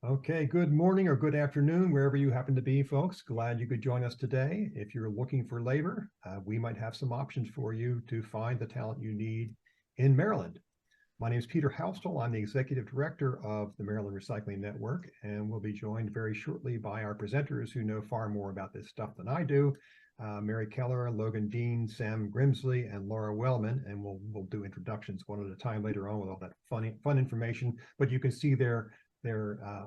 Okay, good morning or good afternoon, wherever you happen to be, folks. Glad you could join us today. If you're looking for labor, we might have some options for you to find the talent you need in Maryland. My name is Peter Houstel. I'm the Executive Director of the Maryland Recycling Network, and we'll be joined very shortly by our presenters who know far more about this stuff than I do. Mary Keller, Logan Dean, Sam Grimsley, and Laura Wellman, and we'll do introductions one at a time later on with all that fun information. But you can see their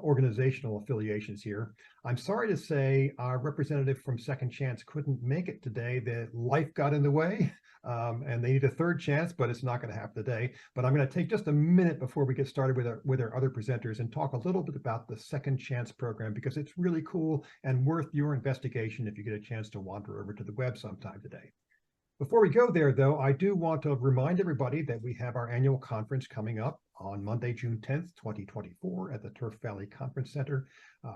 organizational affiliations here. I'm sorry to say our representative from Second Chance couldn't make it today. The life got in the way, and they need a third chance, but it's not going to happen today. But I'm going to take just a minute before we get started with our other presenters and talk a little bit about the Second Chance program, because it's really cool and worth your investigation if you get a chance to wander over to the web sometime today. Before we go there, though, I do want to remind everybody that we have our annual conference coming up on Monday, June 10th, 2024 at the Turf Valley Conference Center.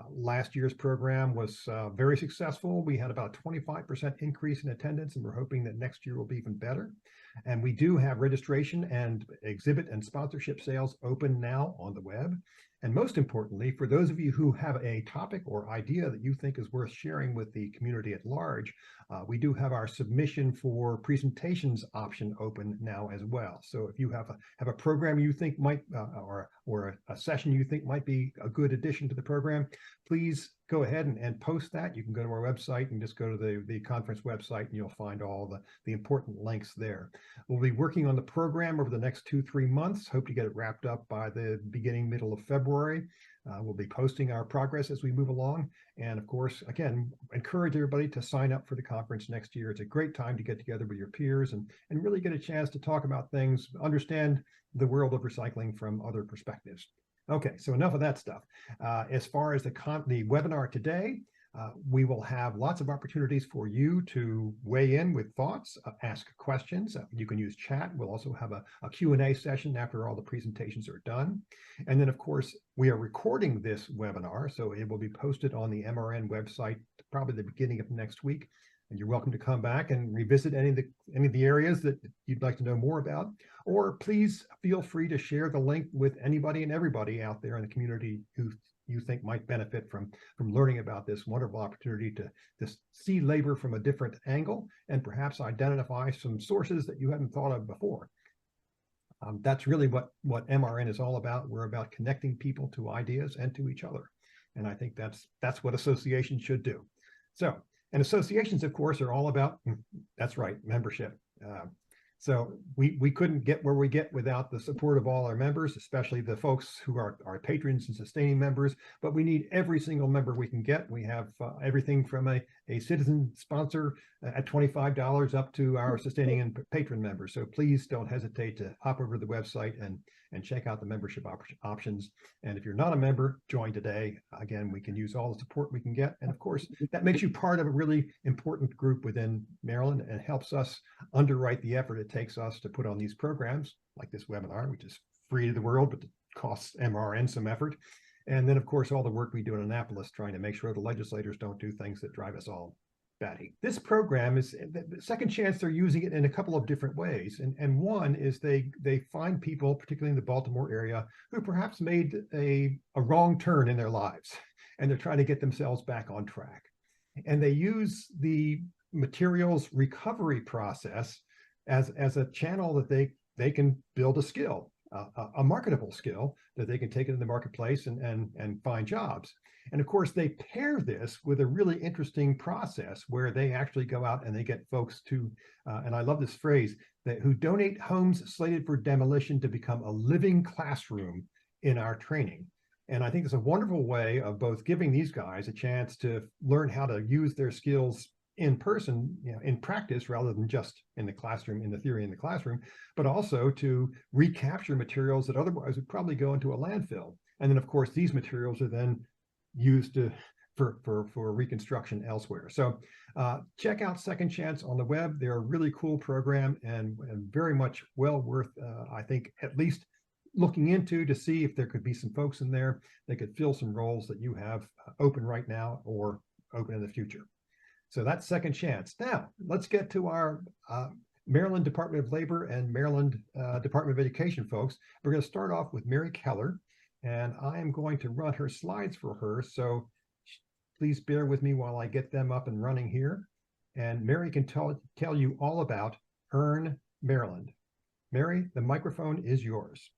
Last year's program was very successful. We had about a 25% increase in attendance, and we're hoping that next year will be even better. And we do have registration and exhibit and sponsorship sales open now on the web. And most importantly, for those of you who have a topic or idea that you think is worth sharing with the community at large, we do have our submission for presentations option open now as well. So if you have a program you think might, or a session you think might be a good addition to the program, please go ahead and post that. You can go to our website and just go to the conference website and you'll find all the important links there. We'll be working on the program over the next 2-3 months. Hope to get it wrapped up by the middle of February. We'll be posting our progress as we move along. And of course, again, encourage everybody to sign up for the conference next year. It's a great time to get together with your peers and really get a chance to talk about things, understand the world of recycling from other perspectives. Okay, so enough of that stuff. As far as the webinar today, we will have lots of opportunities for you to weigh in with thoughts, ask questions. You can use chat. We'll also have a Q&A session after all the presentations are done. And then, of course, we are recording this webinar, so it will be posted on the MRN website probably the beginning of next week. And you're welcome to come back and revisit any of the areas that you'd like to know more about. Or please feel free to share the link with anybody and everybody out there in the community who you think might benefit from learning about this wonderful opportunity to see labor from a different angle and perhaps identify some sources that you hadn't thought of before. That's really what MRN is all about. We're about connecting people to ideas and to each other. And I think that's what associations should do. So, and associations, of course, are all about, that's right, membership. So we couldn't get where we get without the support of all our members, especially the folks who are our patrons and sustaining members, but we need every single member we can get. We have everything from a citizen sponsor at $25 up to our sustaining and patron members. So please don't hesitate to hop over to the website and check out the membership options. And if you're not a member, join today. Again, we can use all the support we can get. And of course, that makes you part of a really important group within Maryland and helps us underwrite the effort it takes us to put on these programs like this webinar, which is free to the world, but it costs MRN some effort. And then, of course, all the work we do in Annapolis trying to make sure the legislators don't do things that drive us all batty. This program is Second Chance. They're using it in a couple of different ways. And one is they find people, particularly in the Baltimore area, who perhaps made a wrong turn in their lives, and they're trying to get themselves back on track. And they use the materials recovery process as a channel that they can build a skill, a marketable skill that they can take into the marketplace and find jobs. And of course, they pair this with a really interesting process where they actually go out and they get folks to, and I love this phrase, who donate homes slated for demolition to become a living classroom in our training. And I think it's a wonderful way of both giving these guys a chance to learn how to use their skills in person, in practice, rather than just in the classroom, in the theory in the classroom, but also to recapture materials that otherwise would probably go into a landfill. And then, of course, these materials are then used for reconstruction elsewhere. So check out Second Chance on the web. They're a really cool program and very much well worth, I think, at least looking into to see if there could be some folks in there that could fill some roles that you have open right now or open in the future. So that's Second Chance. Now, let's get to our Maryland Department of Labor and Maryland Department of Education folks. We're going to start off with Mary Keller. and I am going to run her slides for her. So please bear with me while I get them up and running here. And Mary can tell you all about Earn Maryland. Mary, the microphone is yours.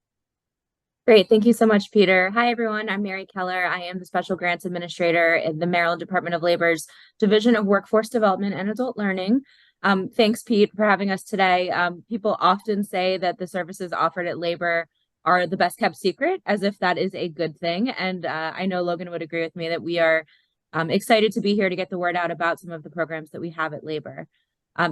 Great. Thank you so much, Peter. Hi, everyone. I'm Mary Keller. I am the Special Grants Administrator in the Maryland Department of Labor's Division of Workforce Development and Adult Learning. Thanks, Pete, for having us today. People often say that the services offered at Labor are the best kept secret, as if that is a good thing. And I know Logan would agree with me that we are excited to be here to get the word out about some of the programs that we have at Labor.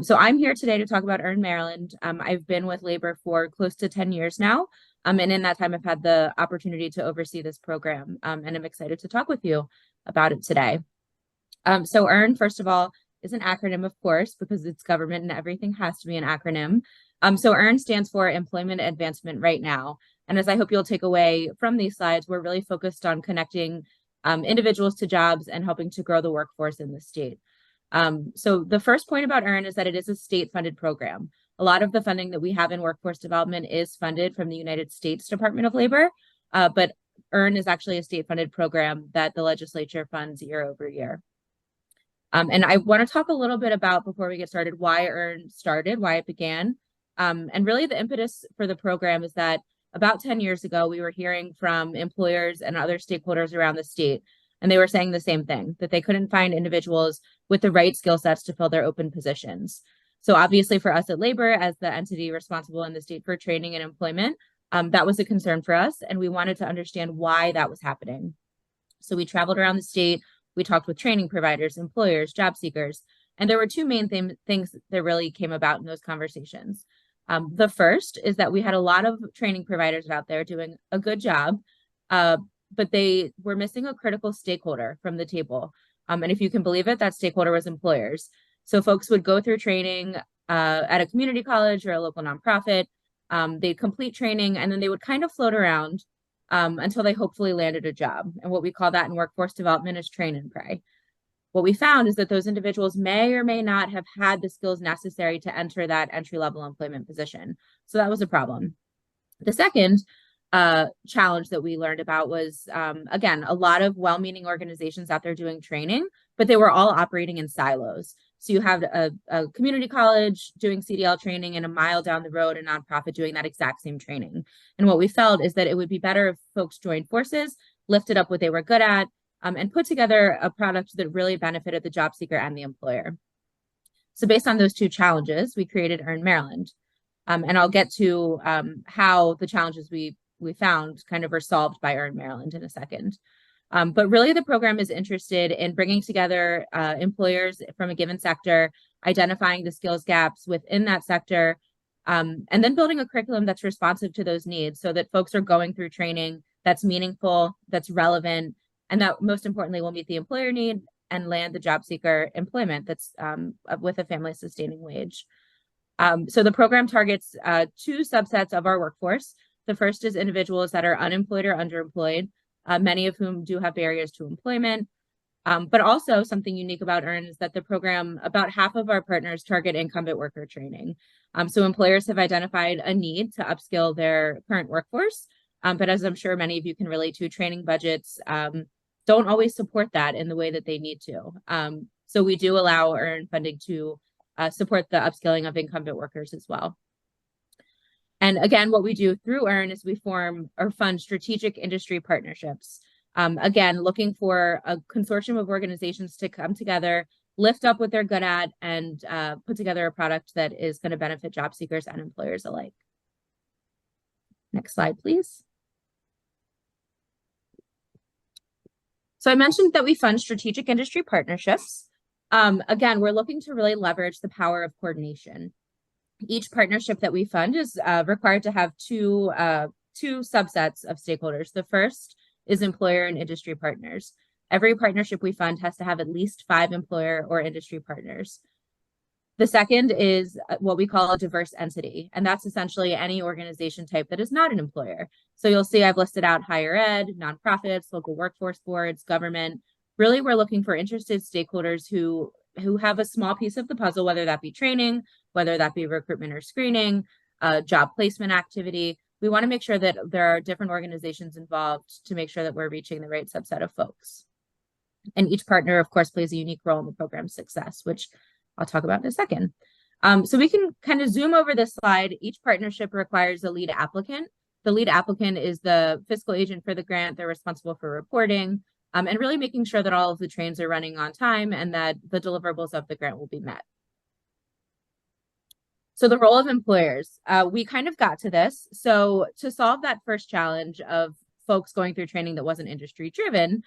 So I'm here today to talk about Earn Maryland. I've been with Labor for close to 10 years now. And in that time, I've had the opportunity to oversee this program, and I'm excited to talk with you about it today. So EARN, first of all, is an acronym, of course, because it's government and everything has to be an acronym. So EARN stands for Employment Advancement Right Now. And as I hope you'll take away from these slides, we're really focused on connecting individuals to jobs and helping to grow the workforce in the state. So the first point about EARN is that it is a state-funded program. A lot of the funding that we have in workforce development is funded from the United States Department of Labor, but EARN is actually a state-funded program that the legislature funds year over year. And I want to talk a little bit about, before we get started, why EARN started, why it began. And really the impetus for the program is that about 10 years ago, we were hearing from employers and other stakeholders around the state, and they were saying the same thing, that they couldn't find individuals with the right skill sets to fill their open positions. So obviously for us at Labor, as the entity responsible in the state for training and employment, that was a concern for us, and we wanted to understand why that was happening. So we traveled around the state, we talked with training providers, employers, job seekers, and there were two main things that really came about in those conversations. The first is that we had a lot of training providers out there doing a good job, but they were missing a critical stakeholder from the table. And if you can believe it, that stakeholder was employers. So folks would go through training at a community college or a local nonprofit. They'd complete training, and then they would kind of float around until they hopefully landed a job. And what we call that in workforce development is train and pray. What we found is that those individuals may or may not have had the skills necessary to enter that entry-level employment position. So that was a problem. The second challenge that we learned about was, again, a lot of well-meaning organizations out there doing training, but they were all operating in silos. So you have a community college doing CDL training, and a mile down the road, a nonprofit doing that exact same training. And what we felt is that it would be better if folks joined forces, lifted up what they were good at, and put together a product that really benefited the job seeker and the employer. So based on those two challenges, we created Earn Maryland. And I'll get to how the challenges we found kind of are solved by Earn Maryland in a second. But really the program is interested in bringing together employers from a given sector, identifying the skills gaps within that sector, and then building a curriculum that's responsive to those needs so that folks are going through training that's meaningful, that's relevant, and that most importantly will meet the employer need and land the job seeker employment that's with a family sustaining wage. So the program targets two subsets of our workforce. The first is individuals that are unemployed or underemployed, many of whom do have barriers to employment. But also something unique about EARN is that the program, about half of our partners target incumbent worker training. So employers have identified a need to upskill their current workforce. But as I'm sure many of you can relate to, training budgets don't always support that in the way that they need to. So we do allow EARN funding to support the upskilling of incumbent workers as well. And again, what we do through EARN is we form or fund strategic industry partnerships. Again, looking for a consortium of organizations to come together, lift up what they're good at, and put together a product that is going to benefit job seekers and employers alike. Next slide, please. So I mentioned that we fund strategic industry partnerships. Again, we're looking to really leverage the power of coordination. Each partnership that we fund is required to have two subsets of stakeholders. The first is employer and industry partners. Every partnership we fund has to have at least 5 employer or industry partners. The second is what we call a diverse entity, and that's essentially any organization type that is not an employer. So you'll see I've listed out higher ed, nonprofits, local workforce boards, government. Really, we're looking for interested stakeholders who have a small piece of the puzzle, whether that be training, whether that be recruitment or screening, job placement activity, we want to make sure that there are different organizations involved to make sure that we're reaching the right subset of folks. And each partner, of course, plays a unique role in the program's success, which I'll talk about in a second. So we can kind of zoom over this slide. Each partnership requires a lead applicant. The lead applicant is the fiscal agent for the grant. They're responsible for reporting and really making sure that all of the trains are running on time and that the deliverables of the grant will be met. So the role of employers, we kind of got to this. So to solve that first challenge of folks going through training that wasn't industry driven,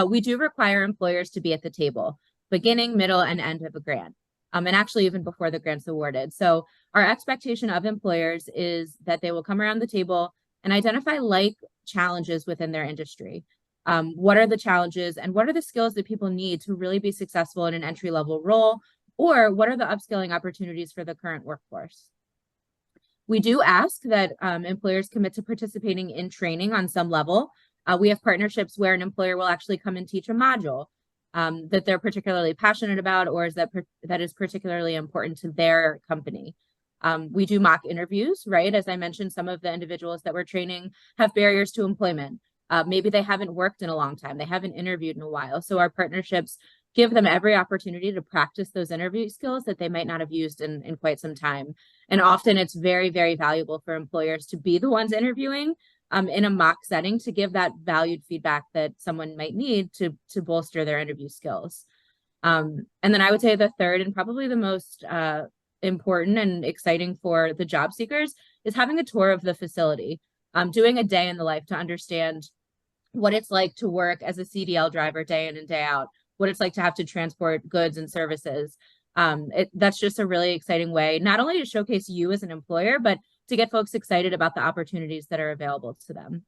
we do require employers to be at the table, beginning, middle, and end of a grant, and actually even before the grant's awarded. So our expectation of employers is that they will come around the table and identify like challenges within their industry. What are the challenges and what are the skills that people need to really be successful in an entry-level role, or what are the upskilling opportunities for the current workforce? We do ask that employers commit to participating in training on some level. We have partnerships where an employer will actually come and teach a module that they're particularly passionate about, or is that is particularly important to their company. We do mock interviews, right? As I mentioned, some of the individuals that we're training have barriers to employment. Maybe they haven't worked in a long time. They haven't interviewed in a while. So our partnerships give them every opportunity to practice those interview skills that they might not have used in quite some time. And often it's very, very valuable for employers to be the ones interviewing in a mock setting to give that valued feedback that someone might need to bolster their interview skills. And then I would say the third and probably the most important and exciting for the job seekers is having a tour of the facility, doing a day in the life to understand what it's like to work as a CDL driver day in and day out, what it's like to have to transport goods and services. That's just a really exciting way, not only to showcase you as an employer, but to get folks excited about the opportunities that are available to them.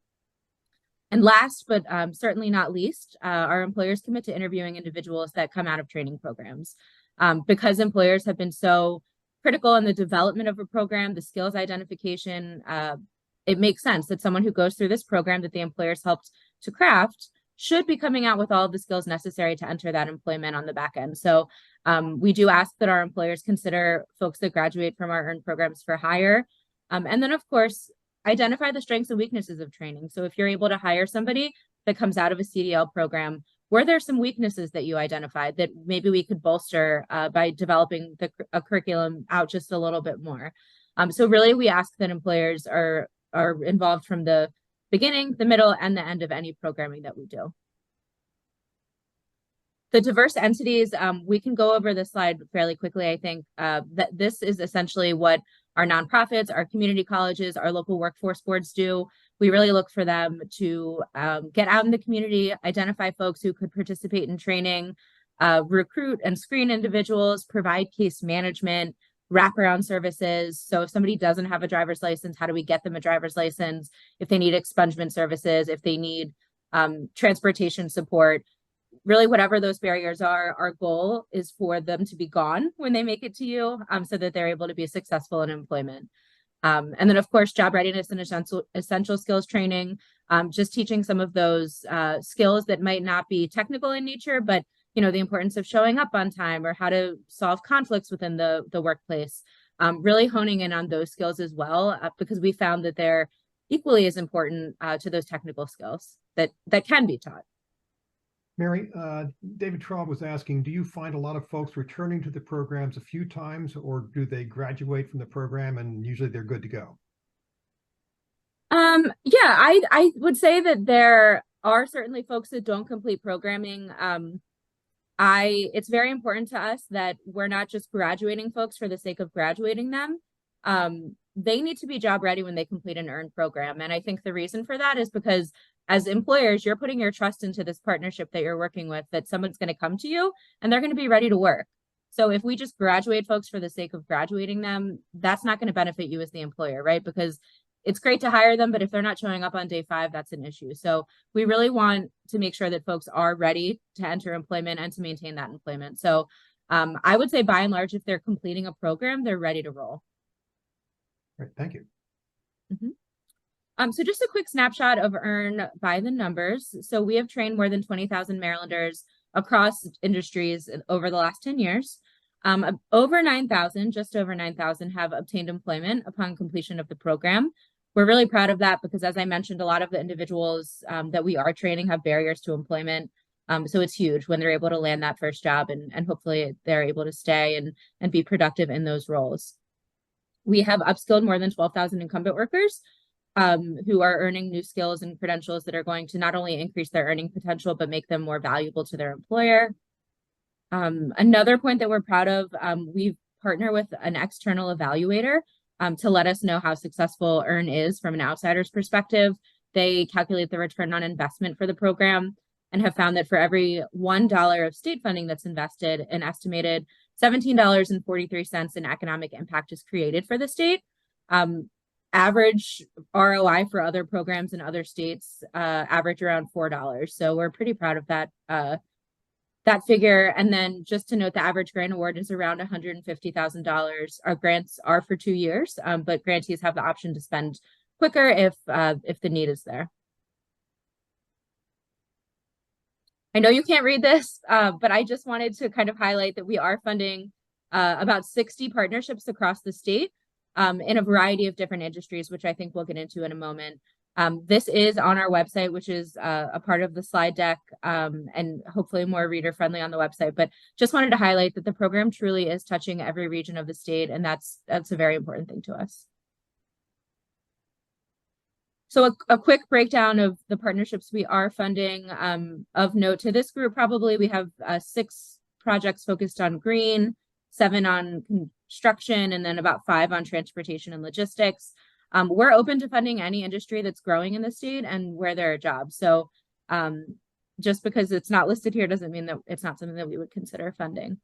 And last, but certainly not least, our employers commit to interviewing individuals that come out of training programs. Because employers have been so critical in the development of a program, the skills identification, it makes sense that someone who goes through this program that the employers helped to craft should be coming out with all of the skills necessary to enter that employment on the back end. So we do ask that our employers consider folks that graduate from our EARN programs for hire. And then, of course, identify the strengths and weaknesses of training. So if you're able to hire somebody that comes out of a CDL program, were there some weaknesses that you identified that maybe we could bolster by developing a curriculum out just a little bit more? So really, we ask that employers are involved from the beginning, the middle, and the end of any programming that we do. The diverse entities, we can go over this slide fairly quickly. I think that this is essentially what our nonprofits, our community colleges, our local workforce boards do. We really look for them to get out in the community, identify folks who could participate in training, recruit and screen individuals, provide case management, wraparound services. So if somebody doesn't have a driver's license, how do we get them a driver's license? If they need expungement services, if they need transportation support, really whatever those barriers are, our goal is for them to be gone when they make it to you so that they're able to be successful in employment. And then, of course, job readiness and essential skills training, just teaching some of those skills that might not be technical in nature, but the importance of showing up on time or how to solve conflicts within the workplace, really honing in on those skills as well, because we found that they're equally as important to those technical skills that can be taught. Mary, David Traub was asking, do you find a lot of folks returning to the programs a few times, or do they graduate from the program and usually they're good to go? Yeah, I would say that there are certainly folks that don't complete programming. It's very important to us that we're not just graduating folks for the sake of graduating them. They need to be job ready when they complete an EARN program. And I think the reason for that is because as employers, you're putting your trust into this partnership that you're working with, that someone's going to come to you and they're going to be ready to work. So if we just graduate folks for the sake of graduating them, that's not going to benefit you as the employer, right? Because it's great to hire them, but if they're not showing up on day 5, that's an issue. So we really want to make sure that folks are ready to enter employment and to maintain that employment. So I would say by and large, if they're completing a program, they're ready to roll. Great, thank you. Mm-hmm. So just a quick snapshot of EARN by the numbers. So we have trained more than 20,000 Marylanders across industries over the last 10 years. Over 9,000, just over 9,000 have obtained employment upon completion of the program. We're really proud of that because, as I mentioned, a lot of the individuals that we are training have barriers to employment. So it's huge when they're able to land that first job, and hopefully they're able to stay and be productive in those roles. We have upskilled more than 12,000 incumbent workers who are earning new skills and credentials that are going to not only increase their earning potential, but make them more valuable to their employer. Another point that we're proud of, we partner with an external evaluator to let us know how successful EARN is from an outsider's perspective. They calculate the return on investment for the program and have found that for every $1 of state funding that's invested, an estimated $17.43 in economic impact is created for the state. Average ROI for other programs in other states average around $4. So we're pretty proud of that figure. And then just to note, the average grant award is around $150,000. Our grants are for 2 years, but grantees have the option to spend quicker if the need is there. I know you can't read this, but I just wanted to kind of highlight that we are funding about 60 partnerships across the state in a variety of different industries, which I think we'll get into in a moment. This is on our website, which is a part of the slide deck and hopefully more reader friendly on the website. But just wanted to highlight that the program truly is touching every region of the state, and that's a very important thing to us. So a quick breakdown of the partnerships we are funding. Of note to this group, probably we have 6 projects focused on green, 7 on construction, and then about 5 on transportation and logistics. We're open to funding any industry that's growing in the state and where there are jobs. So just because it's not listed here doesn't mean that it's not something that we would consider funding.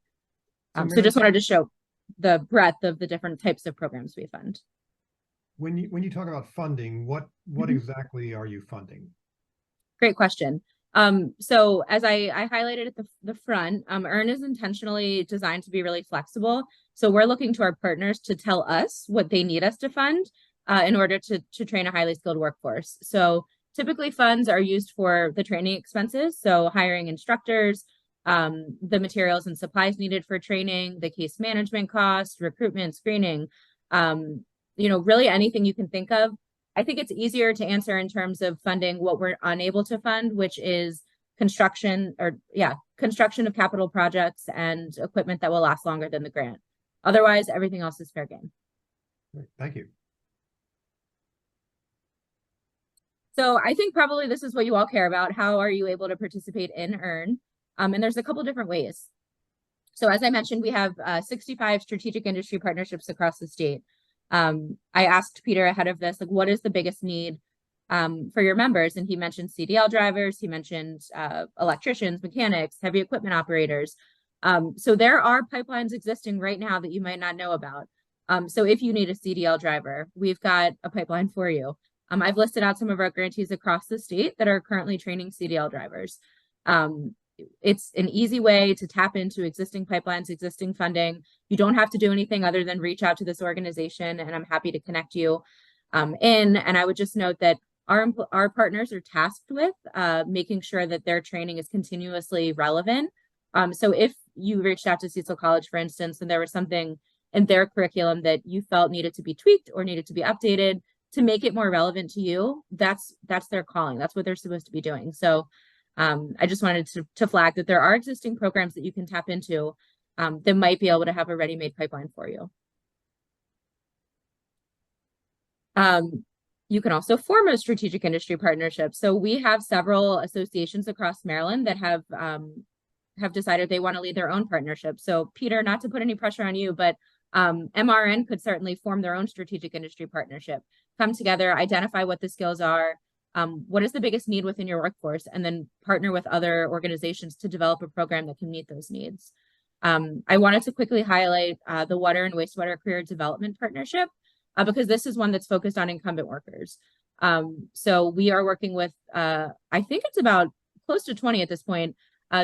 So just wanted to show the breadth of the different types of programs we fund. When you talk about funding, what exactly are you funding? Great question. So as I highlighted at the front, EARN is intentionally designed to be really flexible. So we're looking to our partners to tell us what they need us to fund in order to train a highly skilled workforce. So typically funds are used for the training expenses. So hiring instructors, the materials and supplies needed for training, the case management costs, recruitment, screening, really anything you can think of. I think it's easier to answer in terms of funding what we're unable to fund, which is construction of capital projects and equipment that will last longer than the grant. Otherwise, everything else is fair game. Great. Thank you. So I think probably this is what you all care about. How are you able to participate in EARN? And there's a couple different ways. So as I mentioned, we have 65 strategic industry partnerships across the state. I asked Peter ahead of this, like, what is the biggest need for your members? And he mentioned CDL drivers, he mentioned electricians, mechanics, heavy equipment operators. So there are pipelines existing right now that you might not know about. So if you need a CDL driver, we've got a pipeline for you. I've listed out some of our grantees across the state that are currently training CDL drivers. It's an easy way to tap into existing pipelines, existing funding. You don't have to do anything other than reach out to this organization, and I'm happy to connect you in. And I would just note that our partners are tasked with making sure that their training is continuously relevant. So if you reached out to Cecil College, for instance, and there was something in their curriculum that you felt needed to be tweaked or needed to be updated to make it more relevant to you, that's their calling. That's what they're supposed to be doing. So I just wanted to flag that there are existing programs that you can tap into that might be able to have a ready-made pipeline for you. You can also form a strategic industry partnership. So we have several associations across Maryland that have decided they want to lead their own partnership. So Peter, not to put any pressure on you, but MRN could certainly form their own strategic industry partnership, come together, identify what the skills are, what is the biggest need within your workforce, and then partner with other organizations to develop a program that can meet those needs. I wanted to quickly highlight the Water and Wastewater Career Development Partnership because this is one that's focused on incumbent workers. So we are working with, I think it's about close to 20 at this point,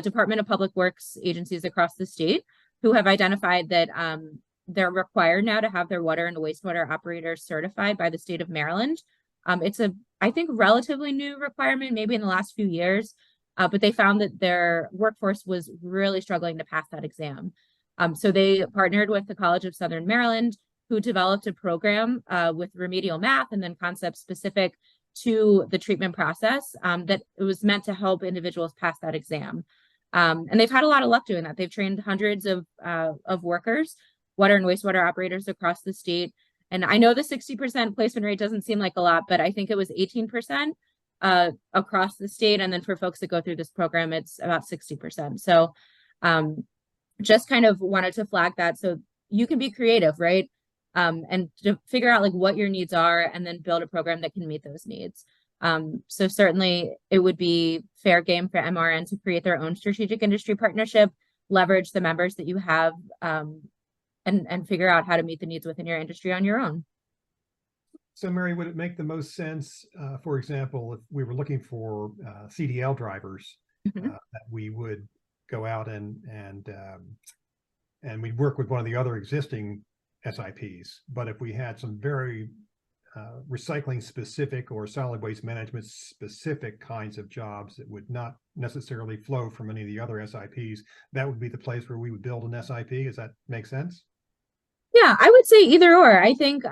Department of Public Works agencies across the state who have identified that they're required now to have their water and wastewater operators certified by the state of Maryland. It's I think, relatively new requirement, maybe in the last few years, but they found that their workforce was really struggling to pass that exam. So they partnered with the College of Southern Maryland, who developed a program with remedial math and then concepts specific to the treatment process that it was meant to help individuals pass that exam. And they've had a lot of luck doing that. They've trained hundreds of workers, water and wastewater operators across the state. And I know the 60% placement rate doesn't seem like a lot, but I think it was 18% across the state. And then for folks that go through this program, it's about 60%. So just kind of wanted to flag that so you can be creative, right? And to figure out like what your needs are and then build a program that can meet those needs. So certainly it would be fair game for MRN to create their own strategic industry partnership, leverage the members that you have, and figure out how to meet the needs within your industry on your own. So Mary, would it make the most sense, for example, if we were looking for CDL drivers, that we would go out and we'd work with one of the other existing SIPs, but if we had some very recycling specific or solid waste management specific kinds of jobs that would not necessarily flow from any of the other SIPs, that would be the place where we would build an SIP. Does that make sense? Yeah, I would say either or. I think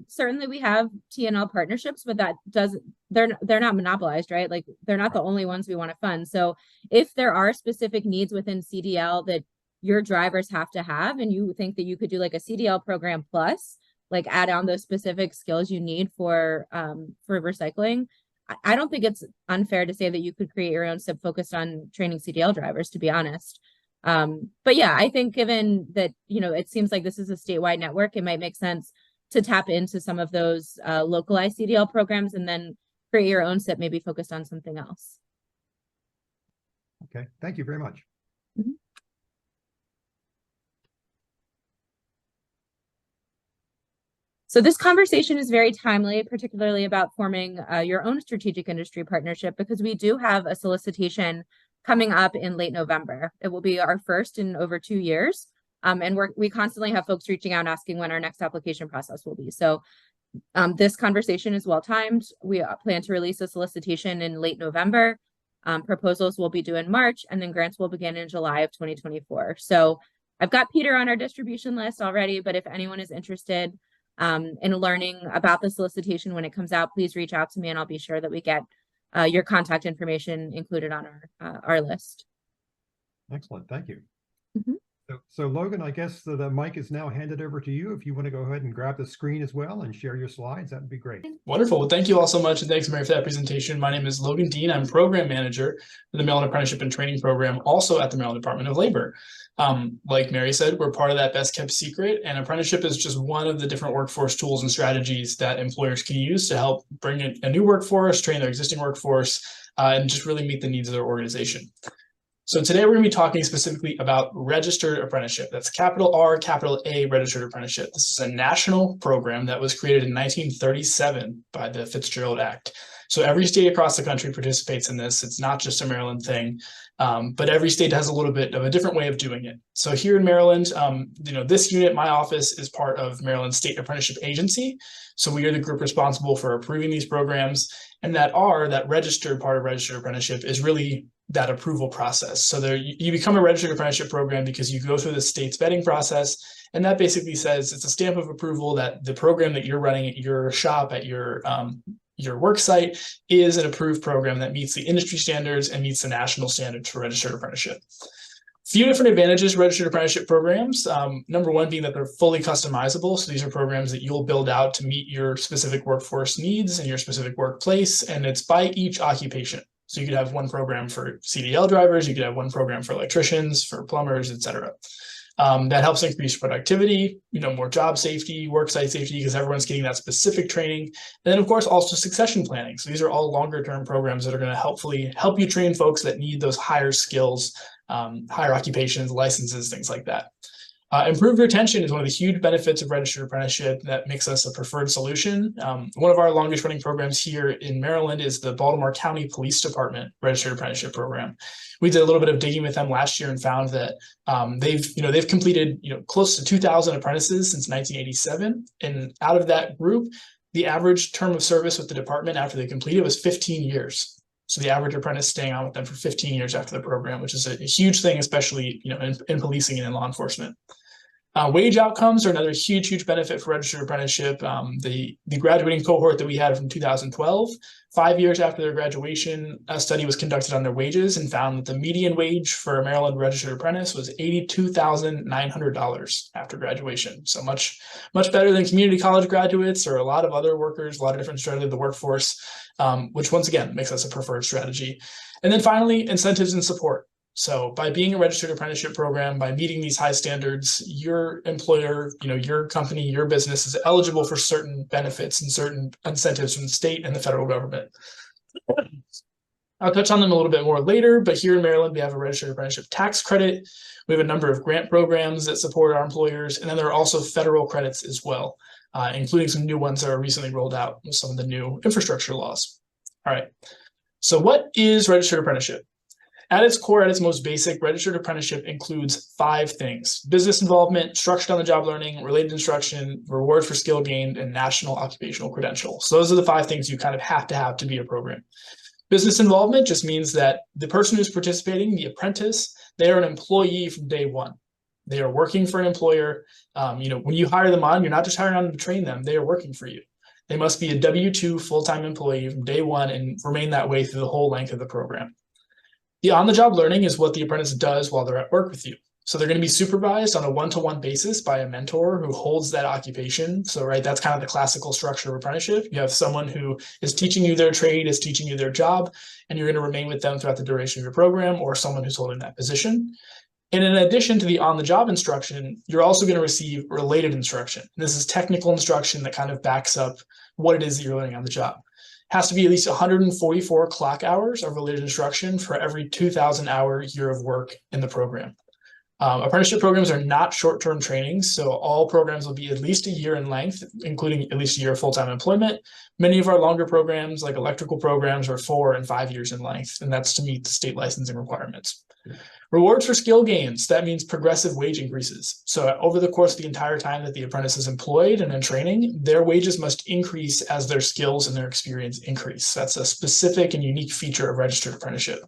certainly we have TNL partnerships, but that doesn't, they're not monopolized, right? Like they're not the only ones we want to fund. So if there are specific needs within CDL that your drivers have to have, and you think that you could do like a CDL program plus, like add on those specific skills you need for recycling, I don't think it's unfair to say that you could create your own SIP focused on training CDL drivers, to be honest. But yeah, I think given that, you know, it seems like this is a statewide network, it might make sense to tap into some of those localized CDL programs and then create your own SIP, maybe focused on something else. Okay, thank you very much. So this conversation is very timely, particularly about forming your own strategic industry partnership, because we do have a solicitation coming up in late November. It will be our first in over 2 years. And we constantly have folks reaching out asking when our next application process will be. So this conversation is well timed. We plan to release a solicitation in late November. Proposals will be due in March, and then grants will begin in July of 2024. So I've got Peter on our distribution list already, but if anyone is interested in learning about the solicitation when it comes out, please reach out to me and I'll be sure that we get your contact information included on our list. Excellent, thank you. So Logan, I guess the mic is now handed over to you. If you want to go ahead and grab the screen as well and share your slides, that would be great. Wonderful. Well, thank you all so much. And thanks, Mary, for that presentation. My name is Logan Dean. I'm Program Manager for the Maryland Apprenticeship and Training Program, also at the Maryland Department of Labor. Like Mary said, we're part of that best kept secret, and apprenticeship is just one of the different workforce tools and strategies that employers can use to help bring in a new workforce, train their existing workforce, and just really meet the needs of their organization. So today we're going to be talking specifically about registered apprenticeship. That's capital R, capital A, registered apprenticeship. This is a national program that was created in 1937 by the Fitzgerald Act. So every state across the country participates in this. It's not just a Maryland thing, but every state has a little bit of a different way of doing it. So here in Maryland, this unit, my office, is part of Maryland State Apprenticeship Agency. So we are the group responsible for approving these programs, and that registered part of registered apprenticeship is really that approval process. So you become a registered apprenticeship program because you go through the state's vetting process, and that basically says it's a stamp of approval that the program that you're running at your shop, at your work site, is an approved program that meets the industry standards and meets the national standards for registered apprenticeship. Few different advantages registered apprenticeship programs. Number one being that they're fully customizable. So these are programs that you'll build out to meet your specific workforce needs and your specific workplace, and it's by each occupation. So you could have one program for CDL drivers, you could have one program for electricians, for plumbers, et cetera. That helps increase productivity, more job safety, work site safety, because everyone's getting that specific training. And then, of course, also succession planning. So these are all longer term programs that are going to help you train folks that need those higher skills, higher occupations, licenses, things like that. Improved retention is one of the huge benefits of registered apprenticeship that makes us a preferred solution. One of our longest running programs here in Maryland is the Baltimore County Police Department Registered Apprenticeship Program. We did a little bit of digging with them last year and found that they've completed close to 2,000 apprentices since 1987, and out of that group, the average term of service with the department after they completed was 15 years. So the average apprentice staying on with them for 15 years after the program, which is a huge thing, especially in policing and in law enforcement. Wage outcomes are another huge benefit for registered apprenticeship. The graduating cohort that we had from 2012, 5 years after their graduation, a study was conducted on their wages and found that the median wage for a Maryland registered apprentice was $82,900 after graduation. So much better than community college graduates or a lot of other workers, a lot of different strategies of the workforce, which once again makes us a preferred strategy. And then finally, incentives and support. So by being a registered apprenticeship program, by meeting these high standards, your employer, your company, your business is eligible for certain benefits and certain incentives from the state and the federal government. I'll touch on them a little bit more later, but here in Maryland, we have a registered apprenticeship tax credit. We have a number of grant programs that support our employers, and then there are also federal credits as well, including some new ones that are recently rolled out with some of the new infrastructure laws. All right, so what is registered apprenticeship? At its core, at its most basic, registered apprenticeship includes 5 things: business involvement, structured on-the-job learning, related instruction, rewards for skill gained, and national occupational credential. So those are the 5 things you kind of have to be a program. Business involvement just means that the person who's participating, the apprentice, they are an employee from day one. They are working for an employer. When you hire them on, you're not just hiring on to train them, they are working for you. They must be a W-2 full-time employee from day one and remain that way through the whole length of the program. The on-the-job learning is what the apprentice does while they're at work with you. So they're going to be supervised on a one-to-one basis by a mentor who holds that occupation. So, that's kind of the classical structure of apprenticeship. You have someone who is teaching you their trade, is teaching you their job, and you're going to remain with them throughout the duration of your program, or someone who's holding that position. And in addition to the on-the-job instruction, you're also going to receive related instruction. And this is technical instruction that kind of backs up what it is that you're learning on the job. Has to be at least 144 clock hours of related instruction for every 2,000-hour year of work in the program. Apprenticeship programs are not short-term trainings, so all programs will be at least a year in length, including at least a year of full-time employment. Many of our longer programs, like electrical programs, are 4 and 5 years in length, and that's to meet the state licensing requirements. Rewards for skill gains, that means progressive wage increases. So over the course of the entire time that the apprentice is employed and in training, their wages must increase as their skills and their experience increase. That's a specific and unique feature of registered apprenticeship.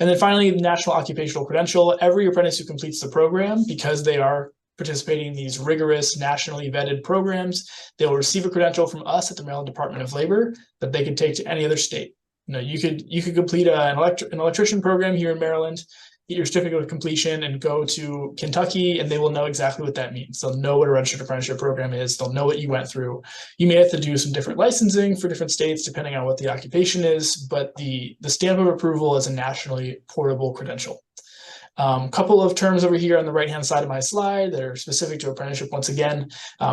And then finally, the national occupational credential. Every apprentice who completes the program, because they are participating in these rigorous, nationally vetted programs, they will receive a credential from us at the Maryland Department of Labor that they can take to any other state. You could complete an electrician program here in Maryland, get your certificate of completion, and go to Kentucky, and they will know exactly what that means. They'll know what a registered apprenticeship program is. They'll know what you went through. You may have to do some different licensing for different states, depending on what the occupation is, but the stamp of approval is a nationally portable credential. Couple of terms over here on the right-hand side of my slide that are specific to apprenticeship. Once again,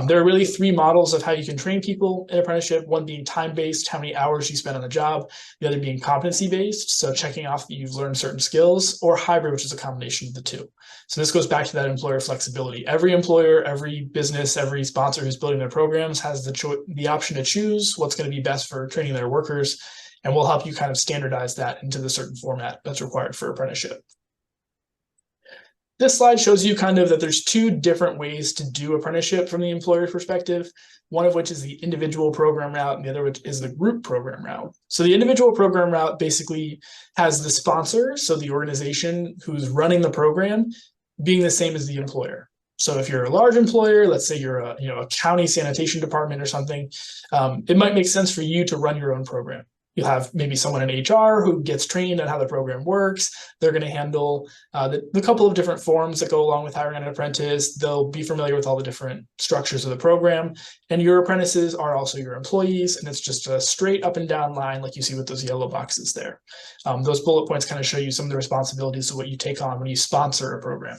there are really 3 models of how you can train people in apprenticeship, one being time-based, how many hours you spend on the job, the other being competency-based, so checking off that you've learned certain skills, or hybrid, which is a combination of the 2. So this goes back to that employer flexibility. Every employer, every business, every sponsor who's building their programs has the option to choose what's going to be best for training their workers, and we'll help you kind of standardize that into the certain format that's required for apprenticeship. This slide shows you kind of that there's 2 different ways to do apprenticeship from the employer's perspective, one of which is the individual program route, and the other which is the group program route. So the individual program route basically has the sponsor, so the organization who's running the program, being the same as the employer. So if you're a large employer, let's say you're a county sanitation department or something, it might make sense for you to run your own program. You'll have maybe someone in HR who gets trained on how the program works. They're going to handle the couple of different forms that go along with hiring an apprentice. They'll be familiar with all the different structures of the program. And your apprentices are also your employees. And it's just a straight up and down line like you see with those yellow boxes there. Those bullet points kind of show you some of the responsibilities of what you take on when you sponsor a program.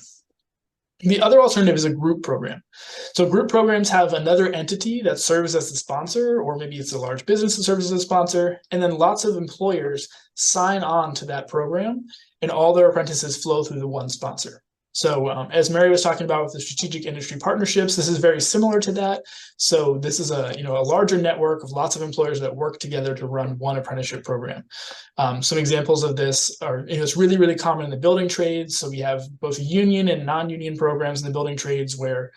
The other alternative is a group program. So group programs have another entity that serves as the sponsor, or maybe it's a large business that serves as a sponsor, and then lots of employers sign on to that program, and all their apprentices flow through the one sponsor. So as Mary was talking about with the strategic industry partnerships, this is very similar to that. So this is a larger network of lots of employers that work together to run one apprenticeship program. Some examples of this are, it's really, really common in the building trades. So we have both union and non-union programs in the building trades where,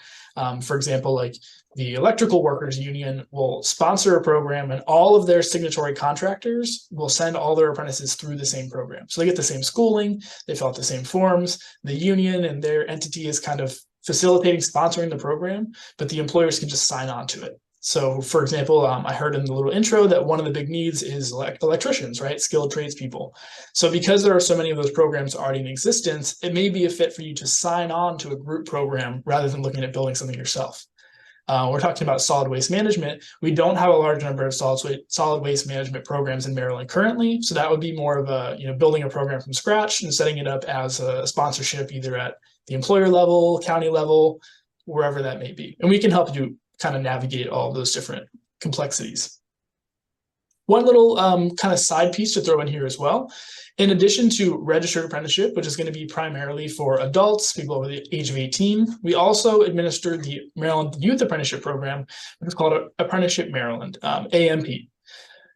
for example, like the electrical workers union will sponsor a program, and all of their signatory contractors will send all their apprentices through the same program. So they get the same schooling, they fill out the same forms. The union and their entity is kind of facilitating, sponsoring the program, but the employers can just sign on to it. So for example, I heard in the little intro that one of the big needs is electricians, right? Skilled tradespeople. So because there are so many of those programs already in existence, it may be a fit for you to sign on to a group program rather than looking at building something yourself. We're talking about solid waste management. We don't have a large number of solid waste management programs in Maryland currently. So that would be more of a, building a program from scratch and setting it up as a sponsorship, either at the employer level, county level, wherever that may be. And we can help you kind of navigate all those different complexities. One little kind of side piece to throw in here as well. In addition to registered apprenticeship, which is going to be primarily for adults, people over the age of 18, we also administer the Maryland Youth Apprenticeship Program, which is called Apprenticeship Maryland, AMP.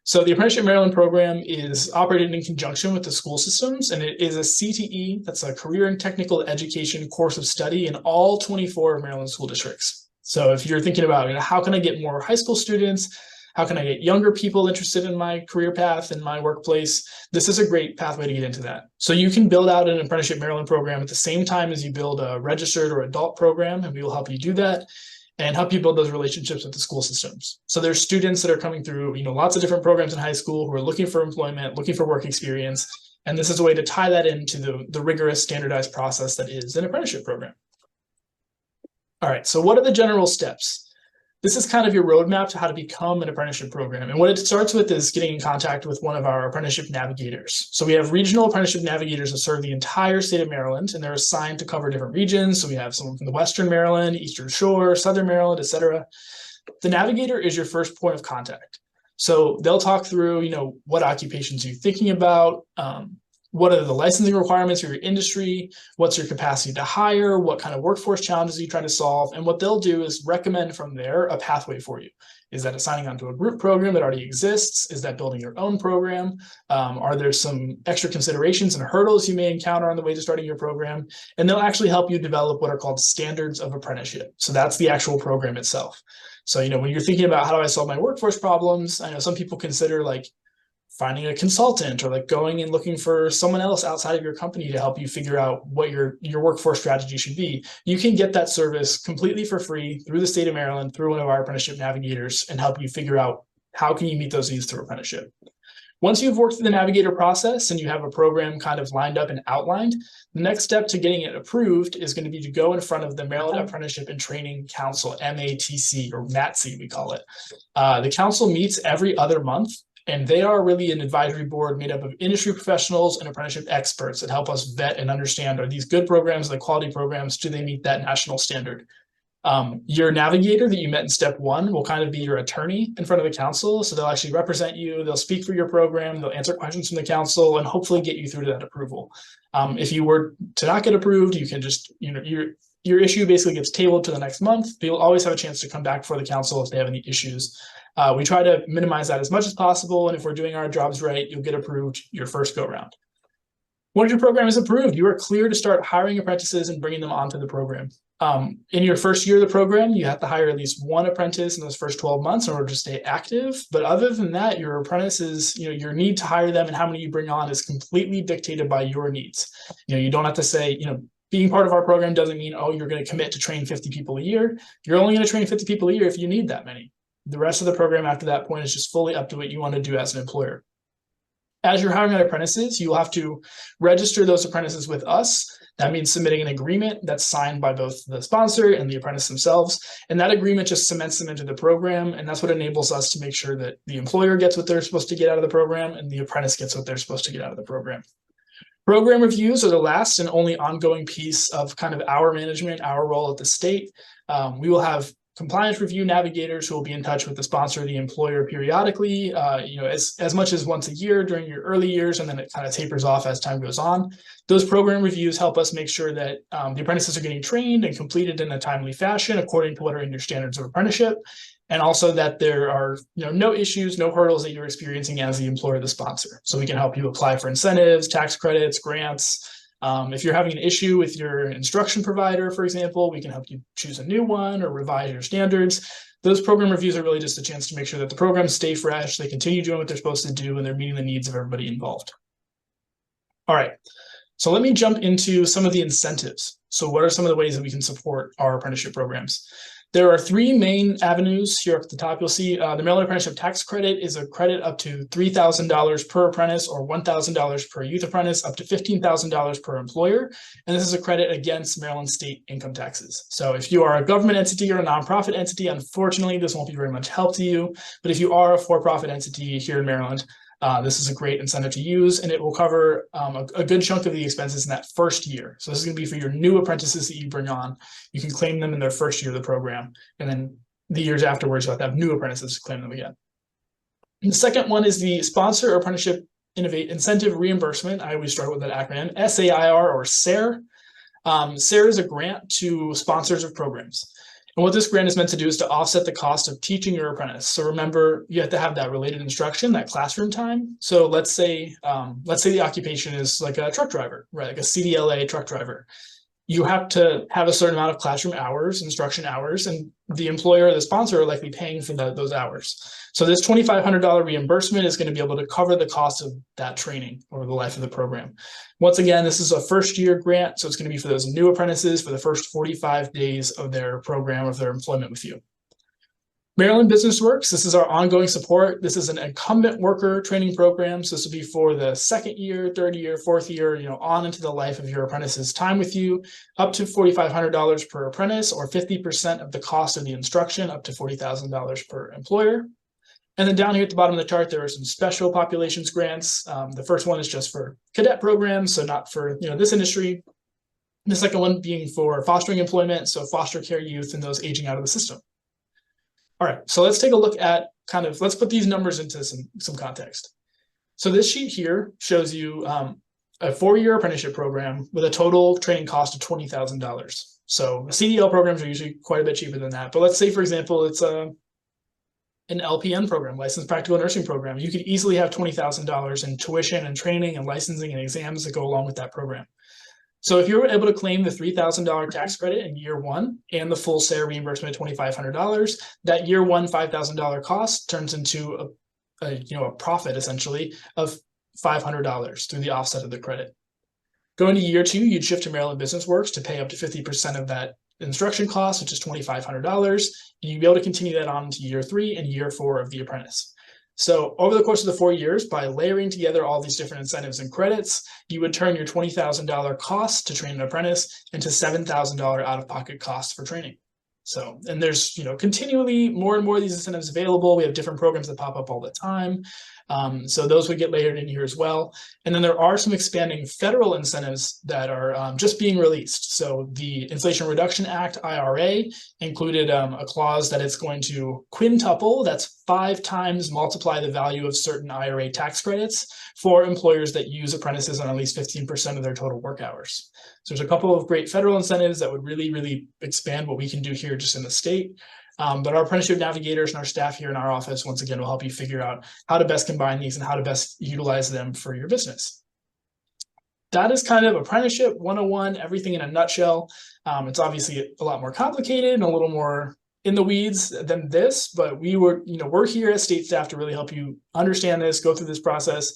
So the Apprenticeship Maryland program is operated in conjunction with the school systems, and it is a CTE, that's a career and technical education course of study in all 24 of Maryland school districts. So if you're thinking about, how can I get more high school students? How can I get younger people interested in my career path and my workplace? This is a great pathway to get into that. So you can build out an Apprenticeship Maryland program at the same time as you build a registered or adult program, and we will help you do that and help you build those relationships with the school systems. So there's students that are coming through, lots of different programs in high school who are looking for employment, looking for work experience. And this is a way to tie that into the rigorous standardized process that is an apprenticeship program. All right, so what are the general steps? This is kind of your roadmap to how to become an apprenticeship program. And what it starts with is getting in contact with one of our apprenticeship navigators. So we have regional apprenticeship navigators that serve the entire state of Maryland, and they're assigned to cover different regions. So we have someone from the Western Maryland, Eastern Shore, Southern Maryland, et cetera. The navigator is your first point of contact. So they'll talk through, what occupations you're thinking about, what are the licensing requirements for your industry? What's your capacity to hire? What kind of workforce challenges are you trying to solve? And what they'll do is recommend from there a pathway for you. Is that assigning onto a group program that already exists? Is that building your own program? Are there some extra considerations and hurdles you may encounter on the way to starting your program? And they'll actually help you develop what are called standards of apprenticeship. So that's the actual program itself. So, when you're thinking about how do I solve my workforce problems, I know some people consider finding a consultant or going and looking for someone else outside of your company to help you figure out what your workforce strategy should be. You can get that service completely for free through the state of Maryland, through one of our apprenticeship navigators, and help you figure out how can you meet those needs through apprenticeship. Once you've worked through the navigator process and you have a program kind of lined up and outlined, the next step to getting it approved is going to be to go in front of the Maryland Apprenticeship and Training Council, MATC, or MATC, we call it. The council meets every other month. And they are really an advisory board made up of industry professionals and apprenticeship experts that help us vet and understand, are these good programs, the quality programs, do they meet that national standard? Your navigator that you met in step one will kind of be your attorney in front of the council. So they'll actually represent you, they'll speak for your program, they'll answer questions from the council, and hopefully get you through to that approval. If you were to not get approved, you can just, your issue basically gets tabled to the next month, but you'll always have a chance to come back before the council if they have any issues. We try to minimize that as much as possible, and if we're doing our jobs right, you'll get approved your first go round. Once your program is approved, you are clear to start hiring apprentices and bringing them onto the program. In your first year of the program, you have to hire at least one apprentice in those first 12 months in order to stay active. But other than that, your apprentices, your need to hire them and how many you bring on is completely dictated by your needs. You don't have to say, being part of our program doesn't mean, oh, you're going to commit to train 50 people a year. You're only going to train 50 people a year if you need that many. The rest of the program after that point is just fully up to what you want to do as an employer. As you're hiring apprentices, you'll have to register those apprentices with us. That means submitting an agreement that's signed by both the sponsor and the apprentice themselves. And that agreement just cements them into the program. And that's what enables us to make sure that the employer gets what they're supposed to get out of the program and the apprentice gets what they're supposed to get out of the program. Program reviews are the last and only ongoing piece of kind of our management, our role at the state. We will have compliance review navigators who will be in touch with the sponsor or the employer periodically, as much as once a year during your early years, and then it kind of tapers off as time goes on. Those program reviews help us make sure that the apprentices are getting trained and completed in a timely fashion according to what are in your standards of apprenticeship, and also that there are no issues, no hurdles that you're experiencing as the employer or the sponsor. So we can help you apply for incentives, tax credits, grants. If you're having an issue with your instruction provider, for example, we can help you choose a new one or revise your standards. Those program reviews are really just a chance to make sure that the programs stay fresh, they continue doing what they're supposed to do, and they're meeting the needs of everybody involved. All right. So let me jump into some of the incentives. So what are some of the ways that we can support our apprenticeship programs? There are three main avenues here up at the top. You'll see the Maryland Apprenticeship Tax Credit is a credit up to $3,000 per apprentice or $1,000 per youth apprentice, up to $15,000 per employer. And this is a credit against Maryland state income taxes. So if you are a government entity or a nonprofit entity, unfortunately, this won't be very much help to you. But if you are a for-profit entity here in Maryland, this is a great incentive to use, and it will cover a good chunk of the expenses in that first year. So this is going to be for your new apprentices that you bring on. You can claim them in their first year of the program, and then the years afterwards, you'll have to have new apprentices to claim them again. And the second one is the Sponsor or Apprenticeship Incentive Reimbursement. I always start with that acronym, SAIR or SAIR. SAIR is a grant to sponsors of programs. And what this grant is meant to do is to offset the cost of teaching your apprentice. So remember, you have to have that related instruction, that classroom time. So let's say the occupation is like a truck driver, right? Like a CDLA truck driver. You have to have a certain amount of classroom hours, instruction hours, and the employer or the sponsor are likely paying for those hours. So this $2,500 reimbursement is going to be able to cover the cost of that training over the life of the program. Once again, this is a first year grant, so it's going to be for those new apprentices for the first 45 days of their program, of their employment with you. Maryland Business Works, this is our ongoing support. This is an incumbent worker training program. So this will be for the second year, third year, fourth year, on into the life of your apprentice's time with you, up to $4,500 per apprentice or 50% of the cost of the instruction, up to $40,000 per employer. And then down here at the bottom of the chart, there are some special populations grants. The first one is just for cadet programs, so not for this industry. The second one being for fostering employment, so foster care youth and those aging out of the system. All right, so let's take a look at let's put these numbers into some context. So this sheet here shows you a 4-year apprenticeship program with a total training cost of $20,000. So CDL programs are usually quite a bit cheaper than that. But let's say, for example, it's an LPN program, licensed practical nursing program. You could easily have $20,000 in tuition and training and licensing and exams that go along with that program. So if you were able to claim the $3,000 tax credit in year one and the full SAIR reimbursement of $2,500, that year one $5,000 cost turns into a profit essentially of $500 through the offset of the credit. Going to year two, you'd shift to Maryland Business Works to pay up to 50% of that instruction cost, which is $2,500, and you'd be able to continue that on to year three and year four of the apprentice. So over the course of the 4 years, by layering together all these different incentives and credits, you would turn your $20,000 cost to train an apprentice into $7,000 out-of-pocket costs for training. So, and there's, continually more and more of these incentives available. We have different programs that pop up all the time. So those would get layered in here as well. And then there are some expanding federal incentives that are just being released. So the Inflation Reduction Act, IRA, included a clause that it's going to quintuple, that's 5 times multiply the value of certain IRA tax credits for employers that use apprentices on at least 15% of their total work hours. So there's a couple of great federal incentives that would really, really expand what we can do here just in the state. But our apprenticeship navigators and our staff here in our office, once again, will help you figure out how to best combine these and how to best utilize them for your business. That is kind of apprenticeship 101, everything in a nutshell. It's obviously a lot more complicated and a little more in the weeds than this, but we're here as state staff to really help you understand this, go through this process,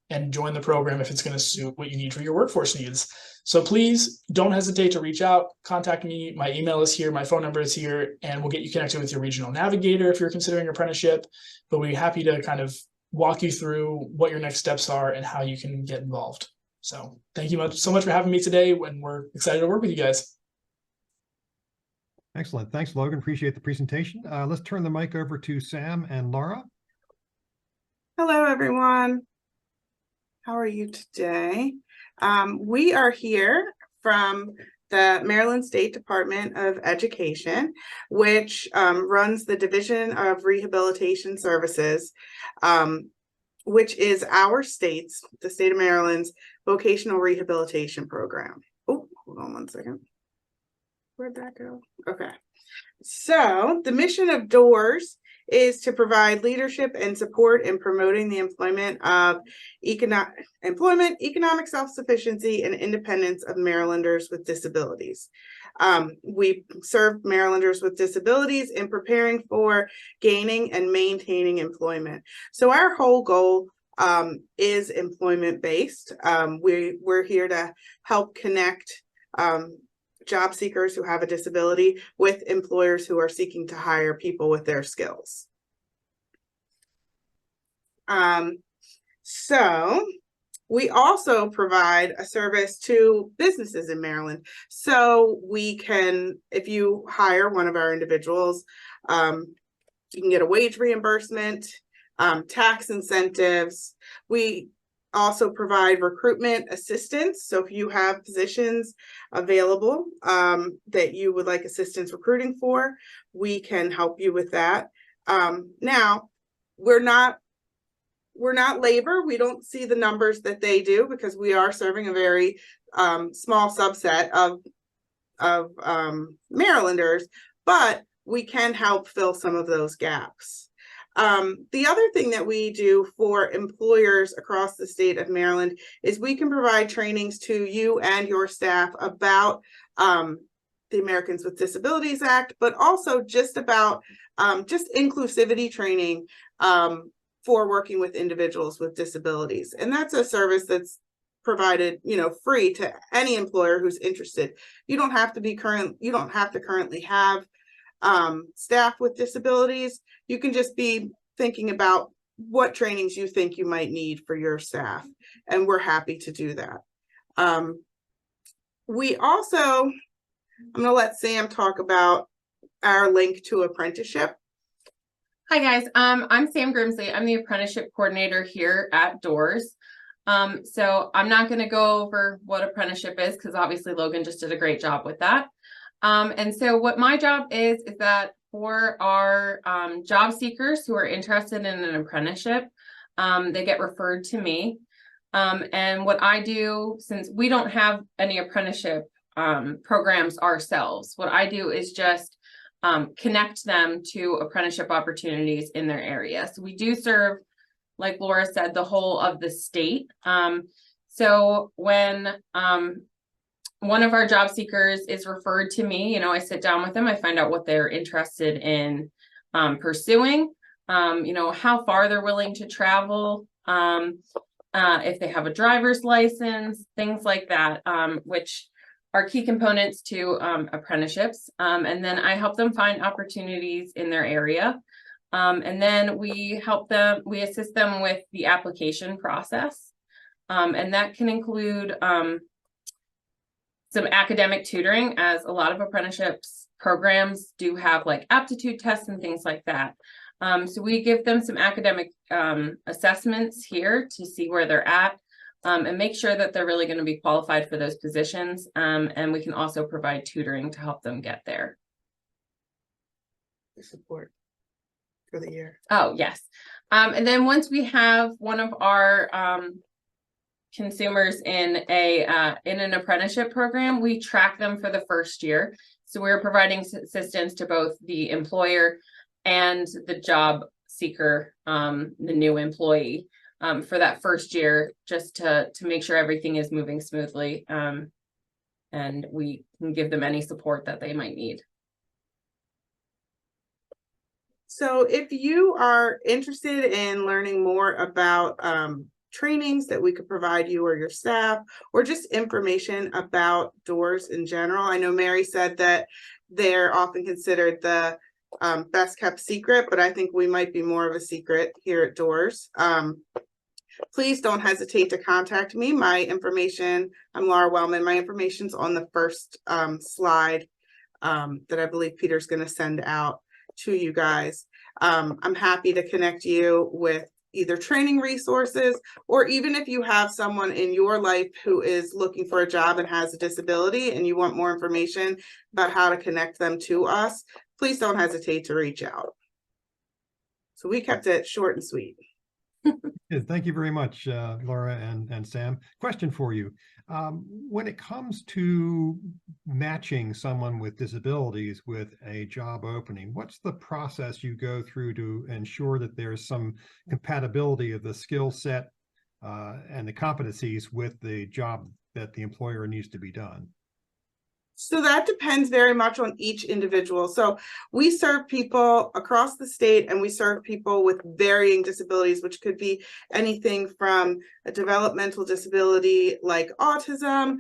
and join the program if it's going to suit what you need for your workforce needs. So please don't hesitate to reach out, contact me. My email is here, my phone number is here, and we'll get you connected with your regional navigator if you're considering apprenticeship. But we'll be happy to kind of walk you through what your next steps are and how you can get involved. So thank you so much for having me today, and we're excited to work with you guys. Excellent. Thanks, Logan. Appreciate the presentation. Let's turn the mic over to Sam and Laura. Hello, everyone. How are you today? We are here from the Maryland State Department of Education, which runs the Division of Rehabilitation Services, which is our state's, the state of Maryland's vocational rehabilitation program. Oh, hold on one second. Where'd that go? Okay. So the mission of DOORS is to provide leadership and support in promoting the employment, economic self-sufficiency, and independence of Marylanders with disabilities. We serve Marylanders with disabilities in preparing for gaining and maintaining employment. So our whole goal is employment-based. We're here to help connect job seekers who have a disability with employers who are seeking to hire people with their skills. So we also provide a service to businesses in Maryland. So we can, if you hire one of our individuals, you can get a wage reimbursement, tax incentives. We also provide recruitment assistance. So if you have positions available that you would like assistance recruiting for, we can help you with that. Now, we're not labor. We don't see the numbers that they do because we are serving a very small subset of Marylanders, but we can help fill some of those gaps. The other thing that we do for employers across the state of Maryland is we can provide trainings to you and your staff about the Americans with Disabilities Act, but also just about just inclusivity training for working with individuals with disabilities. And that's a service that's provided, free to any employer who's interested. You don't have to currently have staff with disabilities. You can just be thinking about what trainings you think you might need for your staff, and we're happy to do that. We also, I'm going to let Sam talk about our link to apprenticeship. Hi guys, I'm Sam Grimsley. I'm the apprenticeship coordinator here at Doors. So I'm not going to go over what apprenticeship is because obviously Logan just did a great job with that. And so what my job is that for our job seekers who are interested in an apprenticeship, they get referred to me. And what I do, since we don't have any apprenticeship programs ourselves, what I do is just connect them to apprenticeship opportunities in their area. So we do serve, like Laura said, the whole of the state. So when one of our job seekers is referred to me, I sit down with them, I find out what they're interested in pursuing, how far they're willing to travel, if they have a driver's license, things like that, which are key components to apprenticeships. And then I help them find opportunities in their area. And then we assist them with the application process. And that can include some academic tutoring, as a lot of apprenticeships programs do have like aptitude tests and things like that. So we give them some academic assessments here to see where they're at. And make sure that they're really going to be qualified for those positions. And we can also provide tutoring to help them get there. The support for the year. Oh, yes. And then once we have one of our consumers in an apprenticeship program, we track them for the first year. So we're providing assistance to both the employer and the job seeker, the new employee. For that first year, just to make sure everything is moving smoothly, and we can give them any support that they might need. So if you are interested in learning more about trainings that we could provide you or your staff, or just information about Doors in general, I know Mary said that they're often considered the best kept secret, but I think we might be more of a secret here at Doors. Please don't hesitate to contact me. My information, I'm Laura Wellman. My information's on the first slide that I believe Peter's going to send out to you guys. I'm happy to connect you with either training resources, or even if you have someone in your life who is looking for a job and has a disability and you want more information about how to connect them to us, please don't hesitate to reach out. So we kept it short and sweet. Thank you very much, Laura and Sam. Question for you. When it comes to matching someone with disabilities with a job opening, what's the process you go through to ensure that there's some compatibility of the skill set and the competencies with the job that the employer needs to be done? So that depends very much on each individual. So we serve people across the state, and we serve people with varying disabilities, which could be anything from a developmental disability like autism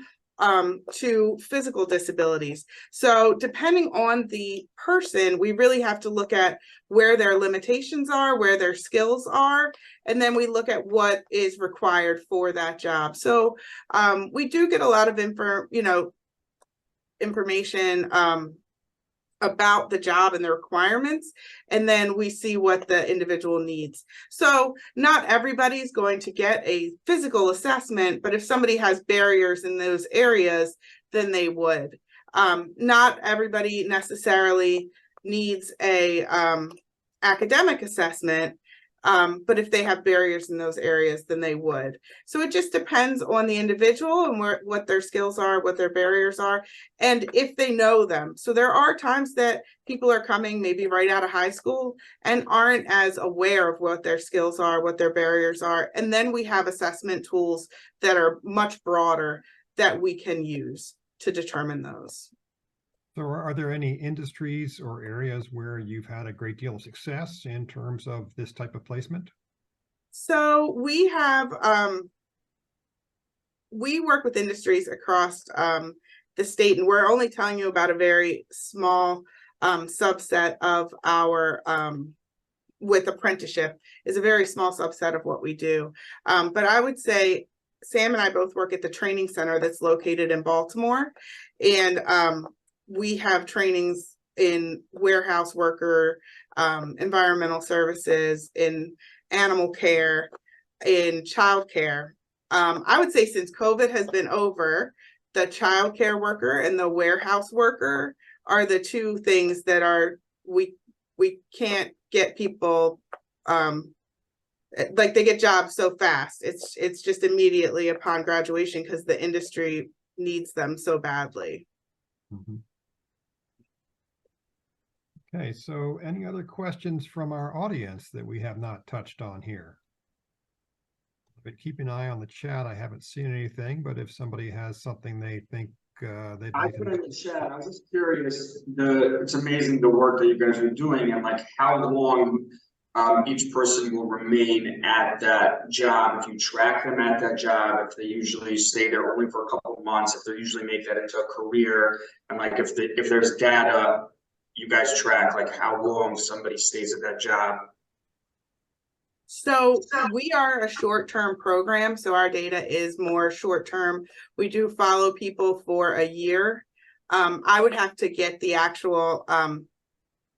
to physical disabilities. So depending on the person, we really have to look at where their limitations are, where their skills are, and then we look at what is required for that job. So we do get a lot of information about the job and the requirements, and then we see what the individual needs. So not everybody's going to get a physical assessment, but if somebody has barriers in those areas, then they would. Not everybody necessarily needs a academic assessment, but if they have barriers in those areas, then they would. So it just depends on the individual and what their skills are, what their barriers are, and if they know them. So there are times that people are coming maybe right out of high school and aren't as aware of what their skills are, what their barriers are. And then we have assessment tools that are much broader that we can use to determine those. So are there any industries or areas where you've had a great deal of success in terms of this type of placement? So we have, we work with industries across the state, and we're only telling you about a very small subset of our, with apprenticeship is a very small subset of what we do. But I would say Sam and I both work at the training center that's located in Baltimore, and we have trainings in warehouse worker, environmental services, in animal care, in childcare. I would say since COVID has been over, the childcare worker and the warehouse worker are the two things that are, we can't get people, like they get jobs so fast. It's just immediately upon graduation because the industry needs them so badly. Mm-hmm. Okay, so any other questions from our audience that we have not touched on here? But keep an eye on the chat. I haven't seen anything, but if somebody has something they think they'd I like put to... in the chat, I was just curious, it's amazing the work that you guys are doing, and like how long each person will remain at that job, if you track them at that job, if they usually stay there only for a couple of months, if they usually make that into a career, and like if there's data you guys track, like how long somebody stays at that job. So we are a short-term program, so our data is more short-term. We do follow people for a year. I would have to get the actual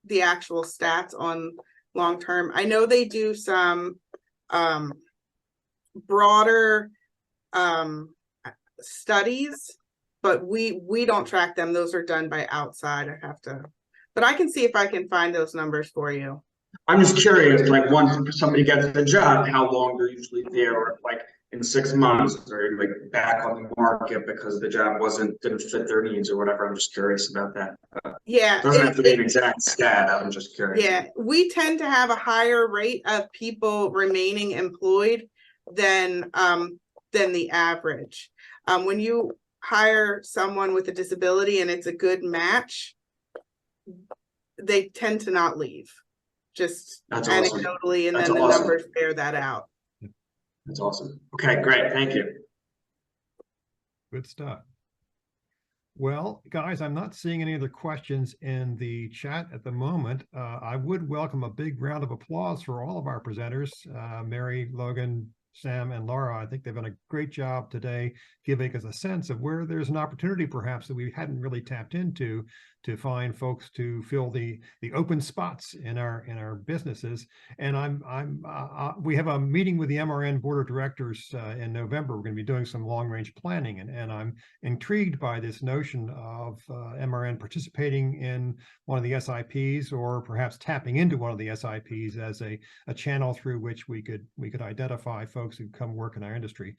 stats on long-term. I know they do some broader studies, but we don't track them. Those are done by outside. I have to, but I can see if I can find those numbers for you. I'm just curious, like once somebody gets the job, how long they're usually there, or like in 6 months, or like back on the market because the job didn't fit their needs or whatever. I'm just curious about that. Yeah, it doesn't have to be an exact stat. I'm just curious. Yeah, we tend to have a higher rate of people remaining employed than the average. When you hire someone with a disability and it's a good match, they tend to not leave. Just That's anecdotally, awesome. And then the numbers bear that out. That's awesome. Okay, great. Thank you. Good stuff. Well, guys, I'm not seeing any other questions in the chat at the moment. I would welcome a big round of applause for all of our presenters, Mary, Logan, Sam, and Laura. I think they've done a great job today, giving us a sense of where there's an opportunity perhaps that we hadn't really tapped into to find folks to fill the open spots in our businesses. And we have a meeting with the MRN board of directors in November. We're going to be doing some long range planning, and I'm intrigued by this notion of MRN participating in one of the SIPs, or perhaps tapping into one of the SIPs as a channel through which we could identify folks who come work in our industry.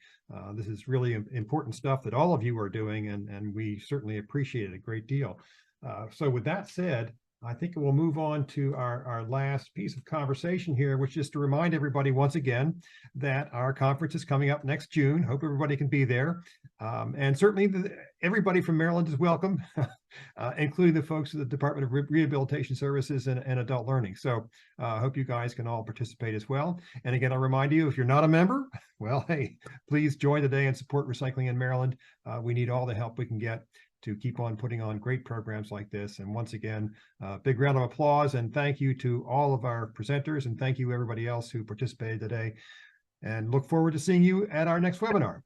This is really important stuff that all of you are doing, and we certainly appreciate it a great deal. So with that said, I think we'll move on to our last piece of conversation here, which is to remind everybody once again that our conference is coming up next June. Hope everybody can be there. And certainly everybody from Maryland is welcome, including the folks at the Department of Rehabilitation Services and Adult Learning. So I hope you guys can all participate as well. And again, I'll remind you, if you're not a member, well, hey, please join today and support recycling in Maryland. We need all the help we can get to keep on putting on great programs like this. And once again, big round of applause and thank you to all of our presenters, and thank you everybody else who participated today, and look forward to seeing you at our next webinar.